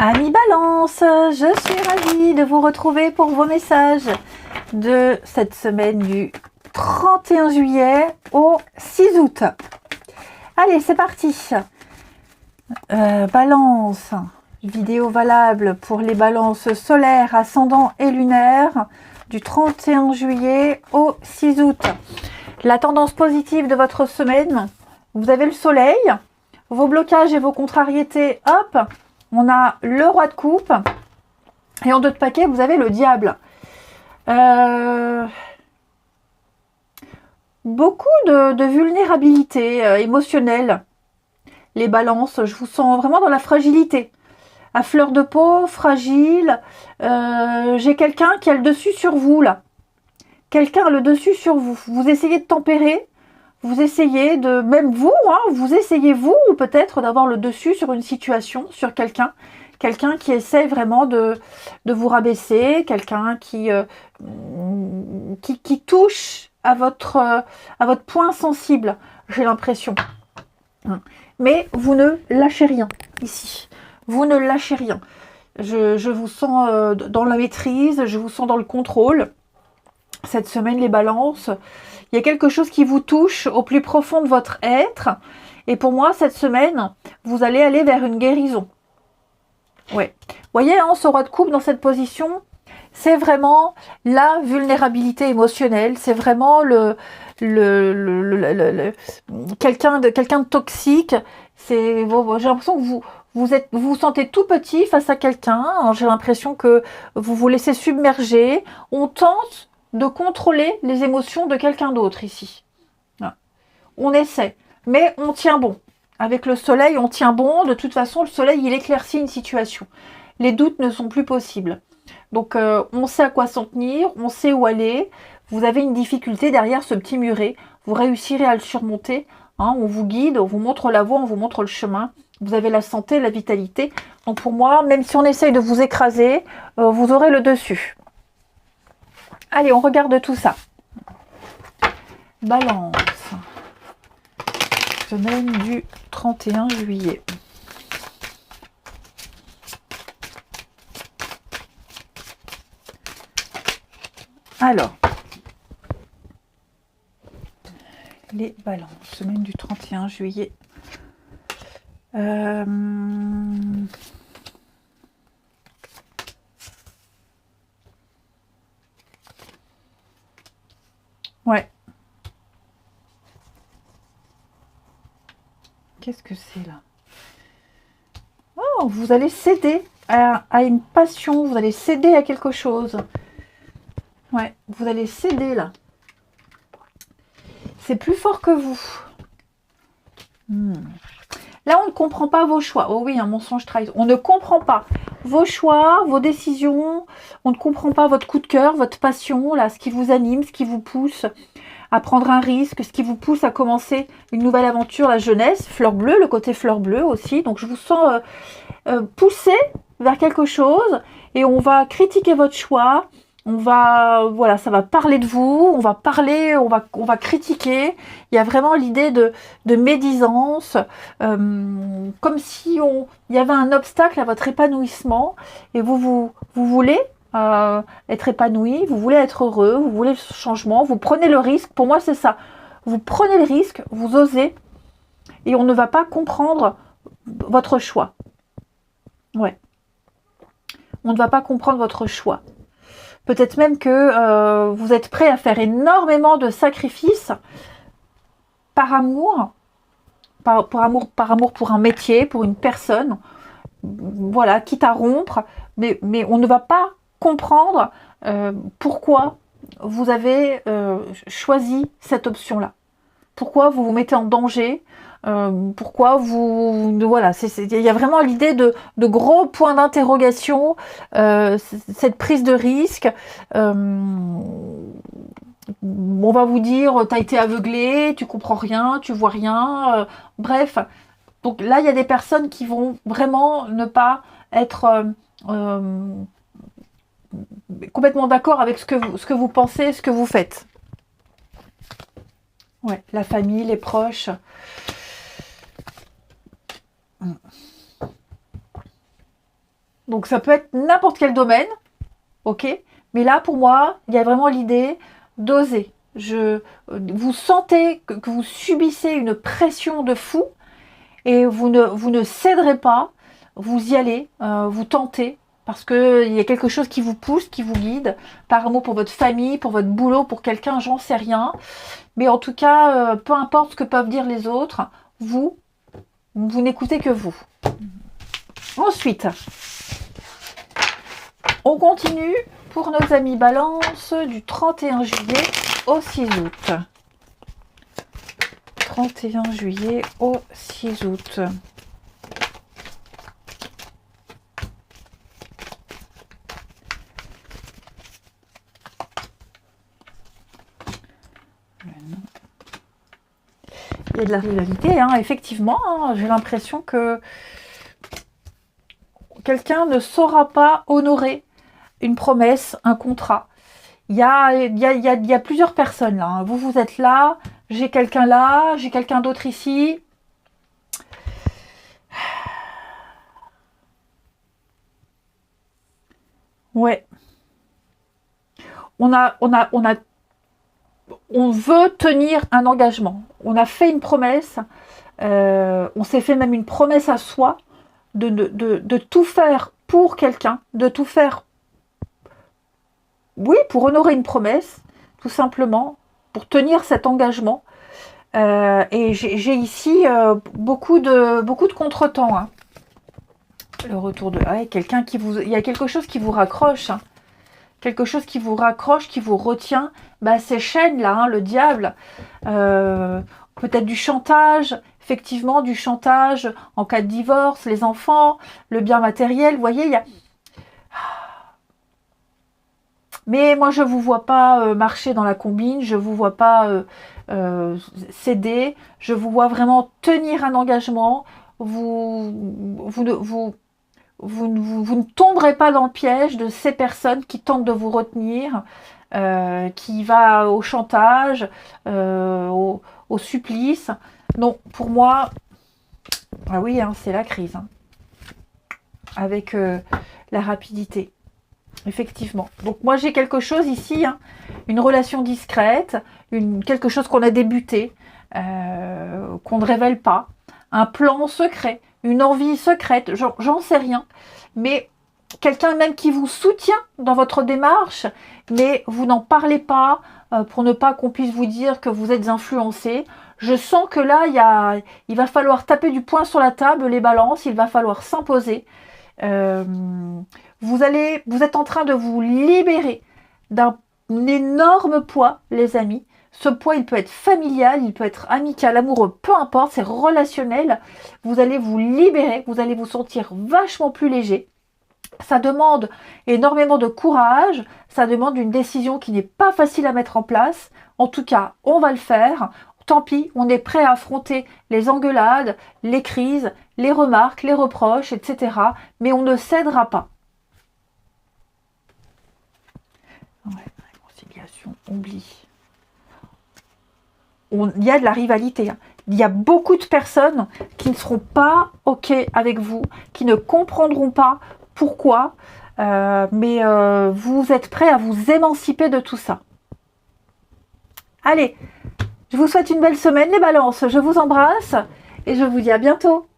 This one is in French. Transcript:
Amis Balance, je suis ravie de vous retrouver pour vos messages de cette semaine du 31 juillet au 6 août. Allez, c'est parti. Balance, vidéo valable pour les balances solaires, ascendant et lunaires du 31 juillet au 6 août. La tendance positive de votre semaine, vous avez le soleil, vos blocages et vos contrariétés, hop, on a le roi de coupe et en deux de paquet, vous avez le diable. Beaucoup de vulnérabilité émotionnelle. Les balances, je vous sens vraiment dans la fragilité. À fleur de peau, fragile. J'ai quelqu'un qui a le dessus sur vous là. Quelqu'un a le dessus sur vous. Vous essayez de tempérer. Vous essayez de, même vous, vous essayez vous peut-être d'avoir le dessus sur une situation, sur quelqu'un. Quelqu'un qui essaie vraiment de vous rabaisser. Quelqu'un qui touche à votre point sensible, j'ai l'impression. Mais vous ne lâchez rien ici. Vous ne lâchez rien. Je vous sens dans la maîtrise, je vous sens dans le contrôle. Cette semaine, les balances, il y a quelque chose qui vous touche au plus profond de votre être. Et pour moi, cette semaine, vous allez aller vers une guérison. Ouais. Vous voyez, ce roi de coupe dans cette position, c'est vraiment la vulnérabilité émotionnelle. C'est vraiment quelqu'un de toxique. J'ai l'impression que vous vous sentez tout petit face à quelqu'un. J'ai l'impression que vous vous laissez submerger. On tente de contrôler les émotions de quelqu'un d'autre ici. On essaie, mais on tient bon. Avec le soleil, on tient bon. De toute façon, le soleil, il éclaircit une situation. Les doutes ne sont plus possibles. Donc, on sait à quoi s'en tenir, on sait où aller. Vous avez une difficulté derrière ce petit muret. Vous réussirez à le surmonter. On vous guide, on vous montre la voie, on vous montre le chemin. Vous avez la santé, la vitalité. Donc, pour moi, même si on essaye de vous écraser, vous aurez le dessus. Allez, on regarde tout ça. Balance. Semaine du 31 juillet. Alors, les balances. Semaine du 31 juillet. Ouais. Qu'est-ce que c'est là? Oh, vous allez céder à une passion, vous allez céder à quelque chose. Ouais, vous allez céder là. C'est plus fort que vous. Là, on ne comprend pas vos choix. Oh oui, un mensonge trahison. On ne comprend pas vos choix, vos décisions. On ne comprend pas votre coup de cœur, votre passion, là, ce qui vous anime, ce qui vous pousse à prendre un risque, ce qui vous pousse à commencer une nouvelle aventure, la jeunesse, fleur bleue, le côté fleur bleue aussi. Donc, je vous sens poussé vers quelque chose et on va critiquer votre choix. On va, voilà, ça va parler de vous, on va parler, on va critiquer. Il y a vraiment l'idée de médisance, comme si il y avait un obstacle à votre épanouissement et vous voulez être épanoui, vous voulez être heureux, vous voulez le changement, vous prenez le risque. Pour moi, c'est ça. Vous prenez le risque, vous osez et on ne va pas comprendre votre choix. Ouais. On ne va pas comprendre votre choix. Peut-être même que vous êtes prêt à faire énormément de sacrifices par amour, par amour pour un métier, pour une personne. Voilà, quitte à rompre, mais on ne va pas comprendre pourquoi vous avez choisi cette option-là. Pourquoi vous vous mettez en danger, pourquoi vous... Voilà, il y a vraiment l'idée de gros points d'interrogation, cette prise de risque. On va vous dire, t'as été aveuglé, tu comprends rien, tu vois rien, bref. Donc là, il y a des personnes qui vont vraiment ne pas être complètement d'accord avec ce que vous pensez, ce que vous faites. Ouais, la famille, les proches. Donc ça peut être n'importe quel domaine, ok? Mais là, pour moi, il y a vraiment l'idée d'oser. Vous sentez que vous subissez une pression de fou et vous ne céderez pas, vous y allez, vous tentez, parce qu'il y a quelque chose qui vous pousse, qui vous guide, par amour pour votre famille, pour votre boulot, pour quelqu'un, j'en sais rien. Mais en tout cas, peu importe ce que peuvent dire les autres, vous n'écoutez que vous. Ensuite, on continue pour nos amis Balance du 31 juillet au 6 août. 31 juillet au 6 août. Il y a de la rivalité, hein, effectivement. Hein, j'ai l'impression que quelqu'un ne saura pas honorer une promesse, un contrat. Il y a plusieurs personnes là. Hein. Vous êtes là, j'ai quelqu'un d'autre ici. Ouais. On veut tenir un engagement. On a fait une promesse. On s'est fait même une promesse à soi de tout faire pour quelqu'un, de tout faire, oui, pour honorer une promesse, tout simplement, pour tenir cet engagement. Et j'ai ici beaucoup de contretemps. Hein. Le retour de... Ouais, quelqu'un qui vous... Il y a quelque chose qui vous raccroche. Hein. Quelque chose qui vous raccroche, qui vous retient. Bah, ces chaînes-là, hein, le diable. Peut-être du chantage. Effectivement, du chantage en cas de divorce, les enfants, le bien matériel. Vous voyez, il y a... Mais moi, je ne vous vois pas marcher dans la combine. Je ne vous vois pas céder. Je vous vois vraiment tenir un engagement. Vous ne tomberez pas dans le piège de ces personnes qui tentent de vous retenir, qui va au chantage, au supplice. Non, pour moi, ah oui, hein, c'est la crise. Hein, avec la rapidité. Effectivement. Donc moi j'ai quelque chose ici, hein, une relation discrète, quelque chose qu'on a débuté, qu'on ne révèle pas, un plan secret, une envie secrète, j'en sais rien, mais quelqu'un même qui vous soutient dans votre démarche, mais vous n'en parlez pas pour ne pas qu'on puisse vous dire que vous êtes influencé. Je sens que là, il va falloir taper du poing sur la table, les balances, il va falloir s'imposer. Vous êtes en train de vous libérer d'un énorme poids, les amis. Ce poids, il peut être familial, il peut être amical, amoureux, peu importe, c'est relationnel. Vous allez vous libérer, vous allez vous sentir vachement plus léger. Ça demande énormément de courage, ça demande une décision qui n'est pas facile à mettre en place. En tout cas, on va le faire. Tant pis, on est prêt à affronter les engueulades, les crises, les remarques, les reproches, etc. Mais on ne cédera pas. Ouais, réconciliation, oublie. Il y a de la rivalité. Hein. Il y a beaucoup de personnes qui ne seront pas OK avec vous, qui ne comprendront pas pourquoi, mais vous êtes prêts à vous émanciper de tout ça. Allez, je vous souhaite une belle semaine les balances, je vous embrasse et je vous dis à bientôt.